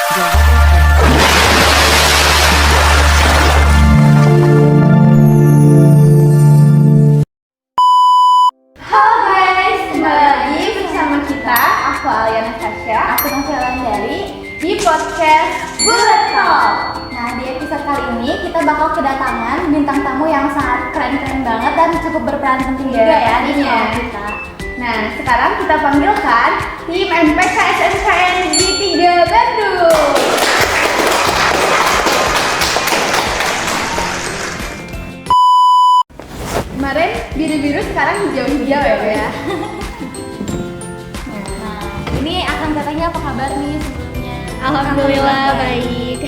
Halo guys, kembali lagi bersama kita. Aku Alia Natasha, aku Novela dari di podcast Bullet Talk. Nah, di episode kali ini kita bakal kedatangan bintang tamu yang sangat keren-keren banget dan cukup berperan penting juga ya di sekolah kita. Nah, sekarang kita panggilkan tim MPK SMKN Negeri 3 Bandung. Kemarin biru-biru, sekarang hijau-hijau ya. Nah, ini akan katanya apa kabar nih sebelumnya? Alhamdulillah baik.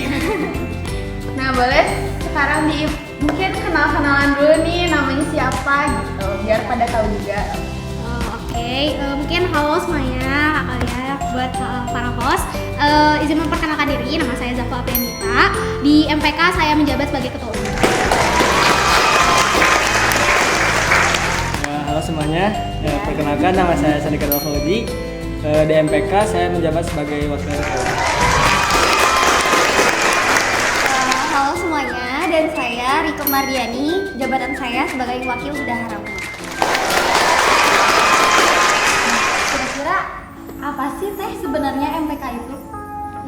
Nah, boleh sekarang mungkin kenal-kenalan dulu nih, namanya siapa gitu, biar pada tahu juga. Mungkin halo semuanya, kakaknya buat para host. Izin memperkenalkan diri, nama saya Zaffa Aprianita. Di MPK saya menjabat sebagai ketua umum. Halo semuanya, perkenalkan nama saya Sandika Faudi. Di MPK saya menjabat sebagai wakil ketua. Halo semuanya, dan saya Riko Mardiani, jabatan saya sebagai wakil bendahara umum. Kira-kira apa sih teh sebenarnya MPK itu?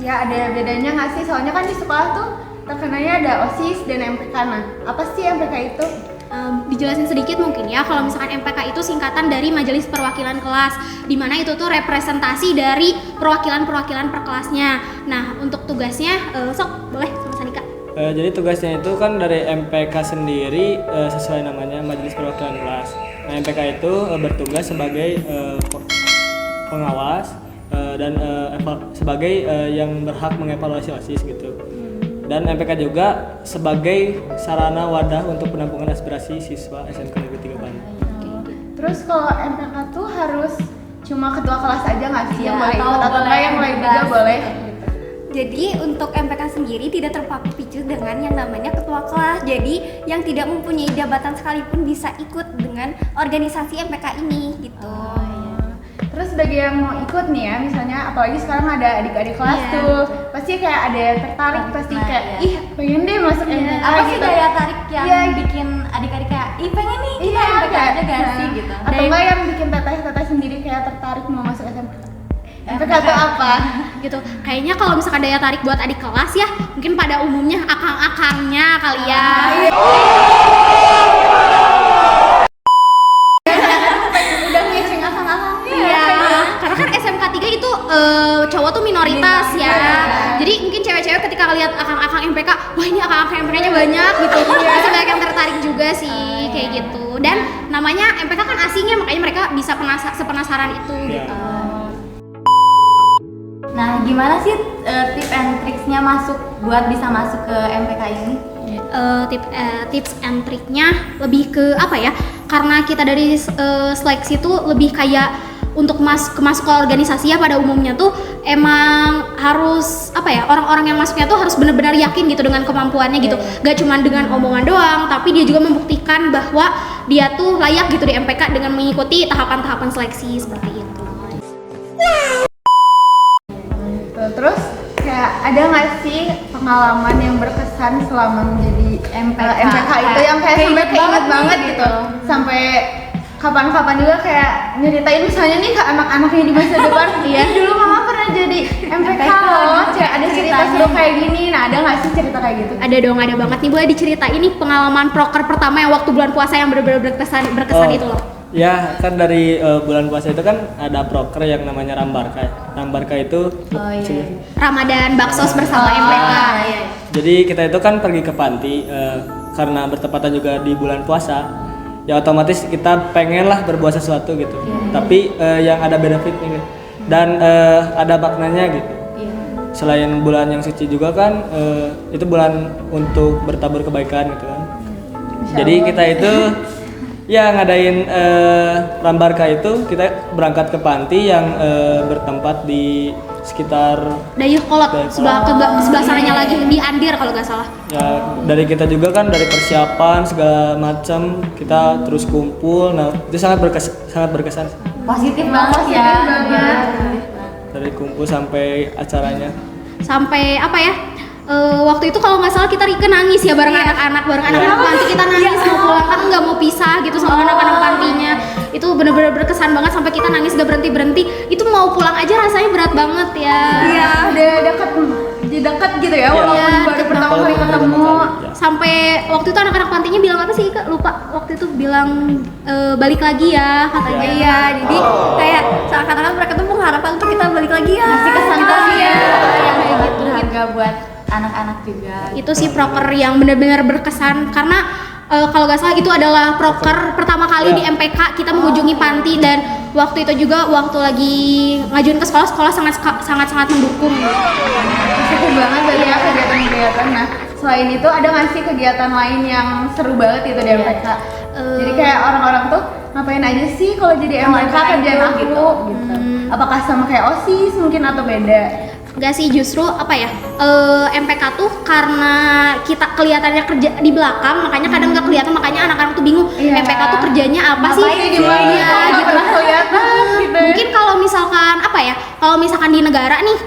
Ya, ada bedanya nggak sih? Soalnya kan di sekolah tuh terkenalnya ada OSIS dan MPK. Nah, apa sih MPK itu? Dijelasin sedikit mungkin ya, kalau misalkan MPK itu singkatan dari Majelis Perwakilan Kelas, di mana itu tuh representasi dari perwakilan-perwakilan per kelasnya. Nah, untuk tugasnya, boleh sama Sandika. Jadi tugasnya itu kan dari MPK sendiri sesuai namanya Majelis Perwakilan Kelas. Nah, MPK itu bertugas sebagai pengawas dan sebagai yang berhak mengevaluasi OSIS gitu. Dan MPK juga sebagai sarana wadah untuk penampungan aspirasi siswa SMK Negeri 3 Bandung. Terus kalau MPK tuh harus cuma ketua kelas aja nggak sih yang boleh atau ikut, atau boleh yang lain juga bebas boleh? gitu. Jadi untuk MPK sendiri tidak terpacu dengan yang namanya ketua kelas. Jadi yang tidak mempunyai jabatan sekalipun bisa ikut dengan organisasi MPK ini gitu. Terus bagi yang mau ikut nih ya, misalnya apalagi sekarang ada adik-adik kelas tuh, pasti kayak ada yang tertarik, pasti kayak ih pengen deh masuk MPK. Apa sih gitu. daya tarik yang Iya. bikin adik-adik kayak ih pengen nih kita Iya, MPK kayak, aja gak sih gitu. Atau enggak yang bikin teteh-teteh sendiri kayak tertarik mau masuk SMK. MPK itu apa? Gitu. Kayaknya kalau misalkan daya tarik buat adik kelas ya, mungkin pada umumnya akang-akangnya kali ya. Udah mixing akang-akangnya. Iya, karena kan SMK 3 itu cowok tuh minoritas ya. Jadi mungkin cewek-cewek ketika lihat akang-akang MPK, wah ini akang-akang MPK-nya banyak gitu. Pasti banyak yang tertarik juga sih kayak gitu. Dan namanya MPK kan asingnya, makanya mereka bisa sepenasaran itu gitu. Nah, gimana sih tips and tricksnya buat bisa masuk ke MPK ini? Tips and triknya lebih ke apa ya? Karena kita dari seleksi tuh lebih kayak untuk masuk ke organisasi ya, pada umumnya tuh emang harus apa ya, orang-orang yang masuknya tuh harus benar-benar yakin gitu dengan kemampuannya gitu. Gak cuma dengan omongan doang, tapi dia juga membuktikan bahwa dia tuh layak gitu di MPK dengan mengikuti tahapan-tahapan seleksi seperti itu. Terus kayak ada nggak sih pengalaman yang berkesan selama menjadi MPK itu yang kayak sampai keinget banget gitu, sampai kapan-kapan juga kayak nyeritain misalnya nih ke anak-anaknya di masa depan, iya dulu mama pernah jadi MPK loh, kayak ada cerita seru kayak gini. Nah, ada nggak sih cerita kayak gitu? Ada dong, ada banget nih. Boleh diceritain nih pengalaman proker pertama yang waktu bulan puasa yang benar-benar berkesan itu loh. Ya, kan dari bulan puasa itu kan ada proker yang namanya Rambarka. Rambarka itu Ramadan Baksos bersama MPK. Jadi kita itu kan pergi ke panti karena bertepatan juga di bulan puasa. Ya otomatis kita pengen lah berbuat sesuatu gitu. Tapi yang ada benefitnya gitu. Dan ada maknanya gitu. Selain bulan yang suci juga kan itu bulan untuk bertabur kebaikan gitu kan. Jadi kita itu ya ngadain Rambarka itu kita berangkat ke panti yang bertempat di sekitar Dayeuhkolot, sebelah sananya lagi di Andir kalau nggak salah. Ya dari kita juga kan dari persiapan segala macam kita terus kumpul. Nah itu sangat berkesan. Positif banget ya. Banget. Dari kumpul sampai acaranya. sampai apa ya, waktu itu kalau nggak salah kita Rike nangis ya bareng anak-anak panti, kita nangis mau pulang kan nggak mau pisah gitu sama anak-anak pantinya. Itu bener-bener berkesan banget sampai kita nangis gak berhenti. Itu mau pulang aja rasanya berat banget ya. Iya, udah deket gitu ya, walaupun baru pertama kali ketemu. Sampai waktu itu anak-anak pantinya bilang apa sih Kak? Lupa. Waktu itu bilang balik lagi ya katanya. Iya, jadi kayak seakan-akan mereka tuh mengharapkan untuk kita balik lagi ya. Masih kesan Kita ya, yang kayak gitu juga buat anak-anak juga. Itu sih proker yang benar-benar berkesan karena kalau nggak salah itu adalah proker pertama kali di MPK kita mengunjungi panti, dan waktu itu juga waktu lagi ngajuin ke sekolah sangat mendukung. Seru banget banyak kegiatan-kegiatan. Nah, selain itu ada nggak sih kegiatan lain yang seru banget itu di MPK? Jadi kayak orang-orang tuh ngapain aja sih kalau jadi MPK kerjaan aku gitu. Apakah sama kayak OSIS mungkin atau beda? Enggak sih, justru apa ya, MPK tuh karena kita kelihatannya kerja di belakang makanya kadang nggak kelihatan, makanya anak-anak tuh bingung MPK tuh kerjanya apa sih di mana ya, gitu. kelihatan gitu. Mungkin kalau misalkan apa ya, kalau misalkan di negara nih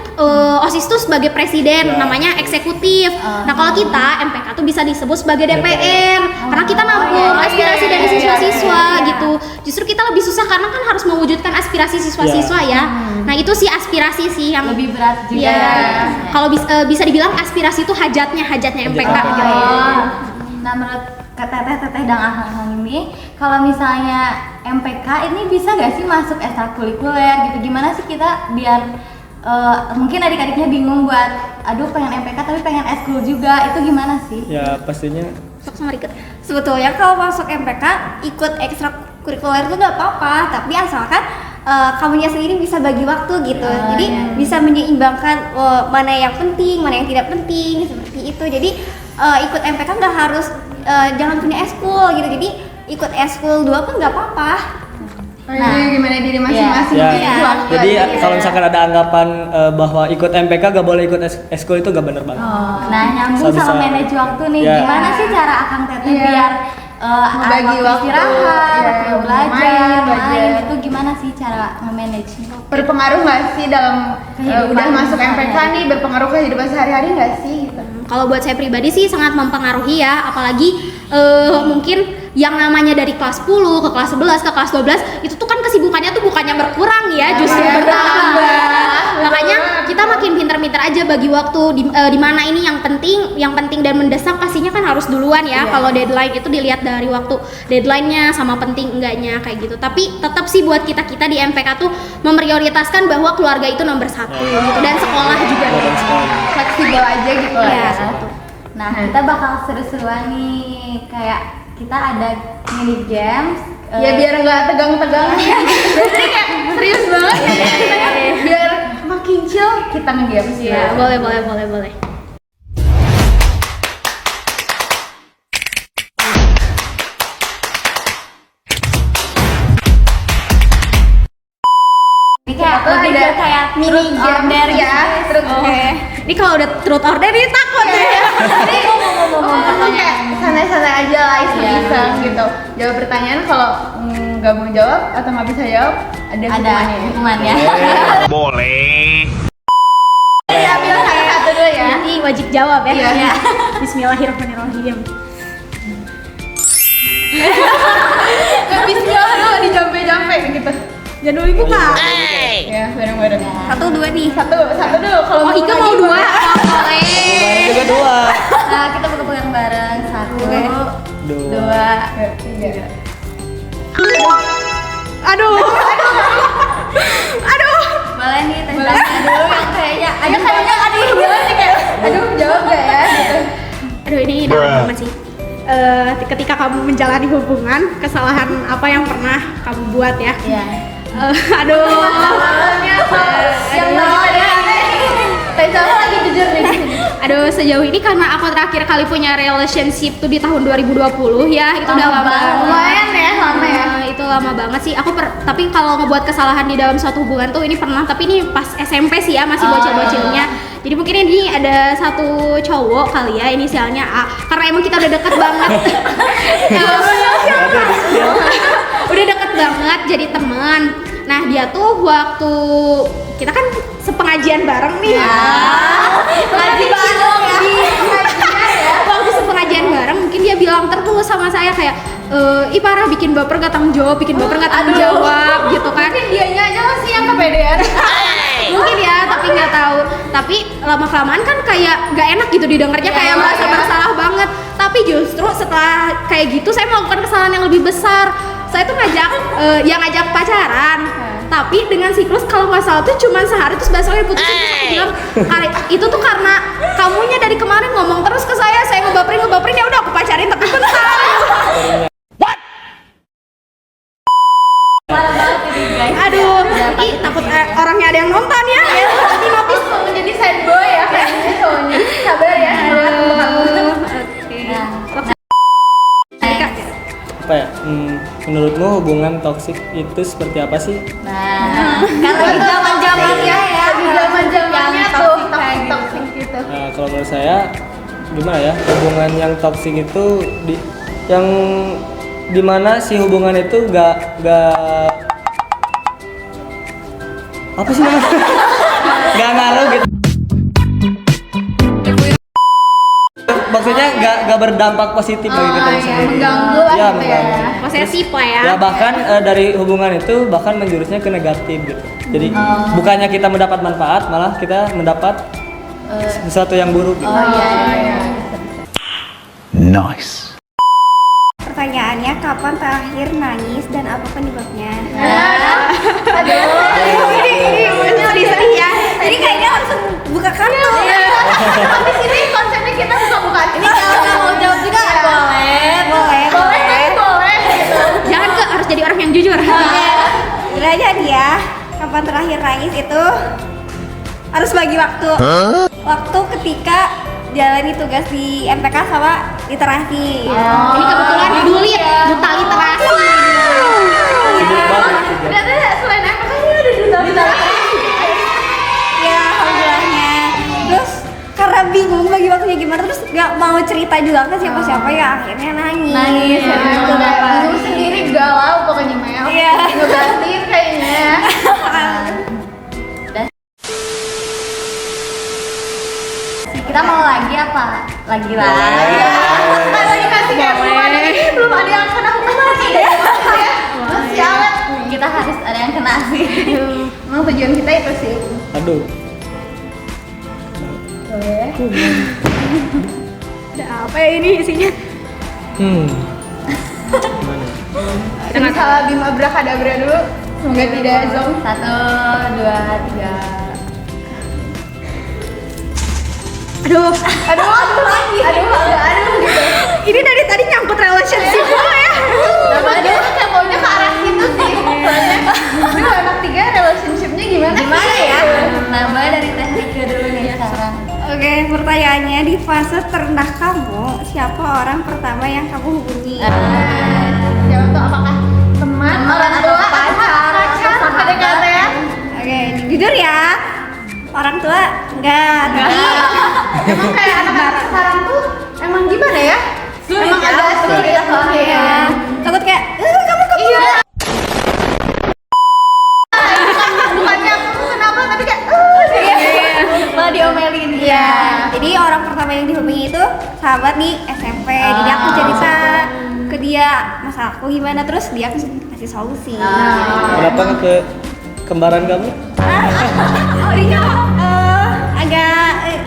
OSIS tuh sebagai presiden namanya eksekutif. Nah kalau kita MPK tuh bisa disebut sebagai DPR karena kita nampung aspirasi dari siswa-siswa gitu. Justru kita lebih susah karena kan harus mewujudkan aspirasi siswa-siswa ya. Nah itu sih aspirasi sih yang lebih berat juga. Ya, kalau bisa dibilang aspirasi itu hajatnya MPK gitu. Nah menurut teteh dan akang ini, kalau misalnya MPK ini bisa gak sih masuk ekstrakurikuler gitu? Gimana sih kita biar mungkin adik-adiknya bingung buat aduh pengen MPK tapi pengen eskul juga, itu gimana sih? Ya pastinya Sama Rike. Sebetulnya kalau masuk MPK ikut ekstrakurikuler itu nggak apa-apa, tapi asalkan kamunya sendiri bisa bagi waktu gitu. Jadi bisa menyeimbangkan mana yang penting, mana yang tidak penting seperti itu. Jadi ikut MPK nggak harus jangan punya eskul gitu. Jadi ikut eskul 2 pun nggak apa-apa. Nah, gimana diri masing-masing ya. gitu. Jadi kalau misalkan ada anggapan bahwa ikut MPK gak boleh ikut eskul, itu gak benar banget. Nah nyambung Bisa. sama manage waktu nih, Ya. gimana sih cara akang teteh biar Bagi waktu, istirahat, ya, waktu belajar, main, itu gimana sih cara nge-manage? Berpengaruh nggak sih dalam Kehidupan udah masuk MPK sehari-hari. nih, berpengaruh ke kehidupan sehari-hari nggak sih gitu? Kalau buat saya pribadi sih sangat mempengaruhi ya, apalagi mungkin yang namanya dari kelas 10 ke kelas 11 ke kelas 12 itu tuh kan kesibukannya tuh bukannya berkurang ya, justru bertambah. Makanya kita makin pinter-pinter aja bagi waktu di mana ini yang penting dan mendesak pastinya kan harus duluan ya. Kalau deadline itu dilihat dari waktu deadline-nya sama penting enggaknya kayak gitu. Tapi tetap sih buat kita di MPK tuh memprioritaskan bahwa keluarga itu nomor 1 gitu, dan sekolah juga. Fleksibel aja gitu lah Iya, ya. Nah kita bakal seru-seruan nih, kayak kita ada mini games. Ya biar nggak tegang-tegang. Jadi kayak serius banget ya kita ya. Biar makin chill kita nge-games Ya, boleh. Ini kayak lebih ada ke kayak mini order ya, terus Ini kalau udah truth order ini takut ya. ngomong kayak santai-santai aja lah, iseng-iseng gitu. Jawab pertanyaan, kalau nggak mau jawab atau nggak bisa jawab ada hukumannya. Boleh. Ya, ambil satu dulu ya. Nanti wajib jawab ya. Iya. Bismillahirrahmanirrahim. Nggak bismillah dulu dijampe-jampe gitu. Jangan dulu buka. Ya, bareng-bareng. 1, 2 nih. Satu dulu. Kalau Oh, Ika mau 2. Boleh. Hukumannya juga 2. Nah kita pegang bareng 1, 2, 3. Aduh. Boleh nih teh Zana dulu yang kayaknya Aduh, jawab gak ya? Gitu. Aduh, ini dalam banget sih. Ketika kamu menjalani hubungan, kesalahan apa yang pernah kamu buat ya? Iya. Aduh. Yang bawah ya. Teh Zana lagi jujur nih di sini. Aduh, sejauh ini karena aku terakhir kali punya relationship tuh di tahun 2020 ya, itu udah lama banget. Lumayan ya, lama ya. Itu lama banget sih. Tapi kalau ngebuat kesalahan di dalam suatu hubungan tuh ini pernah, tapi ini pas SMP sih ya, masih bocil-bocilnya. Jadi mungkin ini ada satu cowok kali ya, inisialnya A, karena emang kita udah deket banget. Udah deket banget jadi teman. Nah dia tuh waktu kita kan sepengajian bareng nih. Ngaji bareng ya. Waktu sepengajian bareng mungkin dia bilang terus sama saya kayak ih parah bikin baper gak tanggung jawab, bikin baper gak tanggung jawab gitu kan. Mungkin dianya aja masih yang kepedean. Mungkin ya, tapi nggak tahu. Tapi lama kelamaan kan kayak nggak enak gitu didengarnya, kayak merasa bersalah banget. Tapi justru setelah kayak gitu saya melakukan kesalahan yang lebih besar. Saya tuh ngajak pacaran. Tapi dengan siklus kalau nggak salah tuh cuma sehari terus besoknya putus. Terus aku bilang itu tuh karena kamunya dari kemarin ngomong terus ke saya ngebaperin ya udah aku pacarin tapi bentar. Aduh, takut orangnya ada yang nonton ya. Nanti notis Menjadi sad boy ya kayaknya cowoknya. Sabar ya. Apa ya? Menurutmu hubungan toksik itu seperti apa sih? Nah, kan lagi zaman-zamannya ya. Lagi zaman-zamannya yang tuh toxic toxic gitu. Nah, kalau menurut saya gimana ya, hubungan yang toksik itu yang dimana si hubungan itu gak apa sih namanya? Gak ngaruh gitu. Maksudnya gak berdampak positif bagi kita sendiri. Mengganggu lah Ya, gitu ya. mengganggu. posesif lah ya. Ya bahkan dari hubungan itu bahkan menjurusnya ke negatif gitu. Jadi bukannya kita mendapat manfaat, malah kita mendapat sesuatu yang buruk gitu. Nice. Pertanyaannya, kapan terakhir nangis dan apa penyebabnya? Ini sedih ya. Jadi kayaknya langsung buka kartu. Habis ini konsepnya kita buka-bukaan. Ini Kalau nggak mau jawab juga boleh. boleh gitu. Jangan harus jadi orang yang jujur. Udah aja nih ya. Kapan terakhir nangis itu harus bagi waktu. Waktu ketika jalani tugas di MPK sama literasi. Ini kebetulan dulit, duta literasi. Sibuk banget. Ternyata selain MPK ini ada duta-duta Ya, alhamdulillahnya. Terus karena bingung bagi waktunya gimana, terus nggak mau cerita juga ke siapa-siapa ya akhirnya nangis. ya. Bingung sendiri galau pokoknya Mel. Iya. Ngebanting kayaknya. Kita mau lagi apa? Lagi lah. Kalau dikasih kayak hukuman ini belum ada yang kena hukuman nih ya. Masih awet. Kita harus ada yang kena sih. Emang tujuan kita itu sih. Aduh. Ada apa ya ini isinya? Gimana? Jadi salah Bim Abrakadabra dulu. Semoga tidak zong. 1, 2, 3. Aduh, Aduh gitu. ini dari tadi nyangkut relationship gue ya. Nama dia tuh kayak maunya ke arah situ sih. Soalnya, aduh anak 3 relationshipnya gimana? Gimana ya? Nambah dari teknik dulu nih sekarang. Oke, pertanyaannya, di fase terendah kamu, siapa orang pertama yang kamu hubungi? Jawab tuh apakah teman, orang tua, pacar, PDKT ya? Oke, jujur ya, orang tua enggak. Tapi Emang kayak anak-anak sekarang tuh emang gimana ya? Emang agak sulit ya soalnya. ya, takut kayak, kamu Iya. Bukannya aku kenapa tapi kayak Malah diomelin. Iya. Jadi orang pertama yang dihubungi itu sahabat di SMP. Jadi aku cerita ke dia masalahku gimana, terus dia kasih solusi. Kenapa nggak ke kembaran kamu? Oh dia agak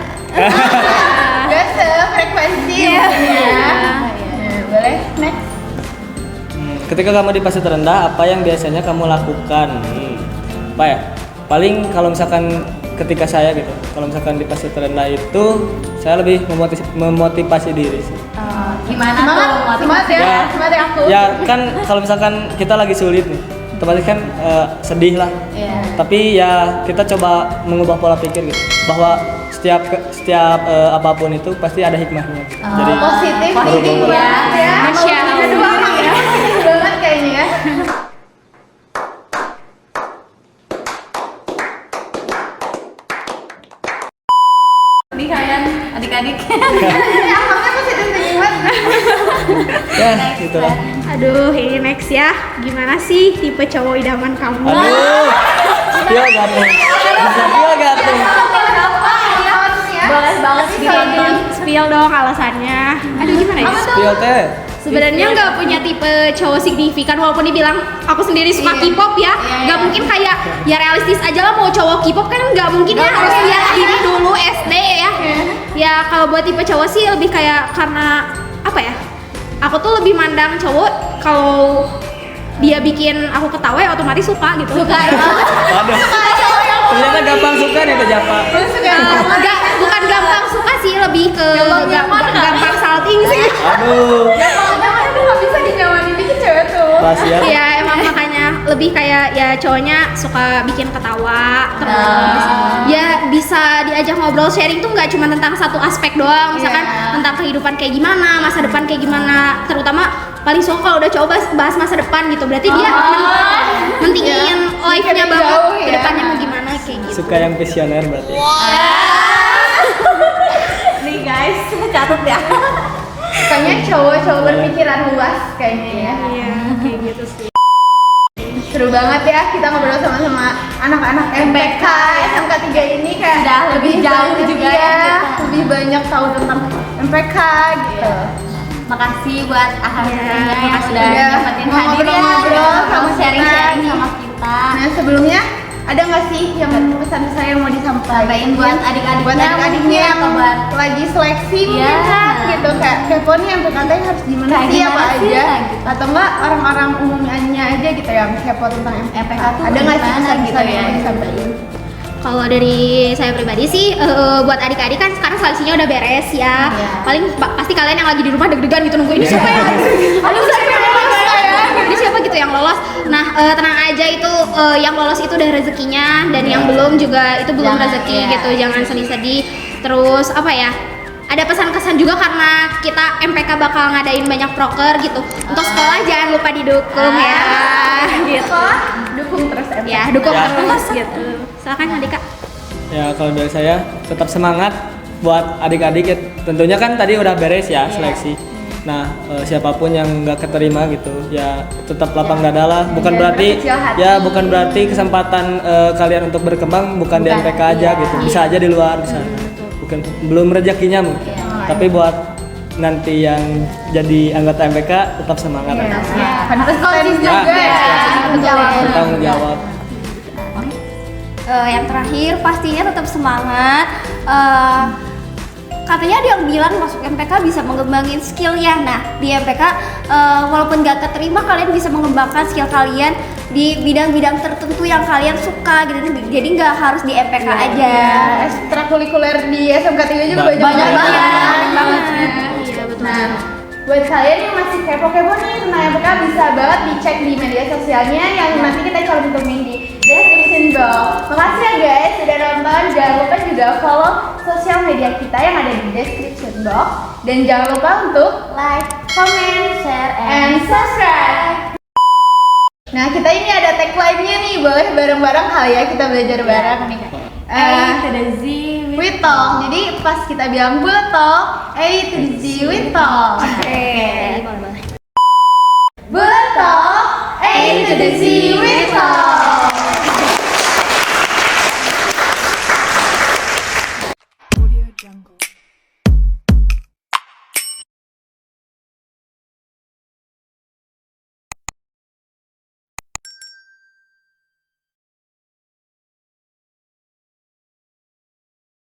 gak sefrekuensi mungkin ya. Boleh next. Ketika kamu di fase terendah, apa yang biasanya kamu lakukan? Apa ya? Paling kalau misalkan ketika saya gitu, kalau misalkan di fase terendah itu saya lebih memotivasi diri sih. Gimana Semangat tuh? ya, semangat ya aku. Ya kan kalau misalkan kita lagi sulit nih, otomatis kan sedih lah. Iya. Tapi ya kita coba mengubah pola pikir gitu, bahwa setiap apapun itu pasti ada hikmahnya. Jadi Positif Positif thinking ya. banget ya. Masya Allah. Aduh, bagus banget kayaknya ya. Nih kalian adik-adik. Ini akalnya positif thinking banget. ya gitulah. Aduh, ini next ya. Gimana sih tipe cowok idaman kamu? Aduh. Spill gak tuh? Spill gak tuh? Boleh banget ditonton. Spill dong alasannya. Aduh gimana ya? Spill teh. Sebenarnya nggak punya tipe cowok signifikan walaupun dibilang aku sendiri suka K-pop ya, nggak mungkin kayak ya realistis aja lah mau cowok K-pop kan nggak mungkin ya harus lihat ini dulu SD ya. Ya kalau buat tipe cowok sih lebih kayak karena apa ya? Aku tuh lebih mandang cowok kalau dia bikin aku ketawa ya otomatis suka gitu. Suka ya. Waduh. Ternyata gampang suka nih Teh Japa. Bukan gampang suka sih, lebih ke gampang salting sih. Aduh. Jangan tuh nggak bisa dinyamanin dikit cewek tuh. Rahasia. Iya emang makanya lebih kayak ya cowoknya suka bikin ketawa terus ya bisa diajak ngobrol sharing tuh nggak cuma tentang satu aspek doang, misalkan tentang kehidupan kayak gimana, masa depan kayak gimana, terutama paling suka kalau udah coba bahas masa depan gitu, berarti dia mentingin life-nya banget ke depannya mau gimana kayak gitu. Suka yang visioner berarti. Nih guys, catat ya. Sukanya cowok-cowok berpikiran luas kayaknya ya. Iya kayak gitu sih. Seru banget ya kita ngobrol sama-sama anak-anak MPK SMK 3 ini kayak Sudah lebih jauh banget juga ya, ya. lebih banyak tahu tentang MPK gitu. Makasih buat ahli-ahlinya yang makasih udah udah nyempetin mau hadir ya, ngobrol-ngobrol kamu sama sharing-sharing kita. sama kita. Nah sebelumnya ada nggak sih yang pesan-pesan yang mau disampaikan Sampaikan buat adik-adik buat adik-adiknya yang atau buat lagi seleksi Iya. mungkin kan gitu kayak kepo nih MPK harus gimana Kayak sih gimana apa sih, aja kayak gitu. atau enggak orang-orang umumnya aja gitu yang kepo tentang MPK tuh ada nggak sih gimana pesan gitu yang ya? mau disampaikan? Kalau dari saya pribadi sih buat adik-adik kan sekarang seleksinya udah beres ya. Iya. Paling pasti kalian yang lagi di rumah deg-degan gitu nunggu ini siapa ya? Aduh siapa yang lolos ya? Ini siapa gitu yang lolos. Nah, tenang aja itu yang lolos itu udah rezekinya dan yang belum juga itu belum Jangan, rezeki iya. gitu. Jangan sedih-sedih. Terus apa ya? Ada pesan-kesan juga karena kita MPK bakal ngadain banyak proker gitu. Untuk sekolah jangan lupa didukung ya. Gitu. Dukung terus MPK. Ya, dukung Ya. terus gitu. Silakan Andika. Ya kalau dari saya tetap semangat buat adik-adik ya. Tentunya kan tadi udah beres ya seleksi. Nah siapapun yang nggak keterima gitu ya tetap lapang dada lah. Bukan berarti berkecil hati. ya bukan berarti kesempatan kalian untuk berkembang bukan di MPK aja gitu. Bisa aja di luar bisa. Bukan belum rezekinya mungkin. Tapi buat nanti yang jadi anggota MPK tetap semangat. Harus konsisten juga ya. Bertanggung jawab. Yang terakhir pastinya tetap semangat. Katanya ada yang bilang masuk MPK bisa mengembangin skill ya. Nah di MPK walaupun gak keterima kalian bisa mengembangkan skill kalian di bidang-bidang tertentu yang kalian suka gitu. Jadi nggak harus di MPK aja. Ekstrakurikuler di SMK 3 juga banyak Banyak banget. banget. Iya betul. Nah, buat kalian yang masih kepo-kepo nih tentang MPK bisa banget dicek di media sosialnya yang nanti kita cantumin di description box. Makasih ya guys sudah nonton. Jangan lupa juga follow sosial media kita yang ada di description box dan jangan lupa untuk Like, comment, share, and subscribe. Nah kita ini ada tagline-nya nih, boleh bareng-bareng kali ya kita belajar bareng nih. to the Z We talk. Jadi pas kita bilang bullet talk, A to the Z we talk. Bullet talk, A to the Z we talk.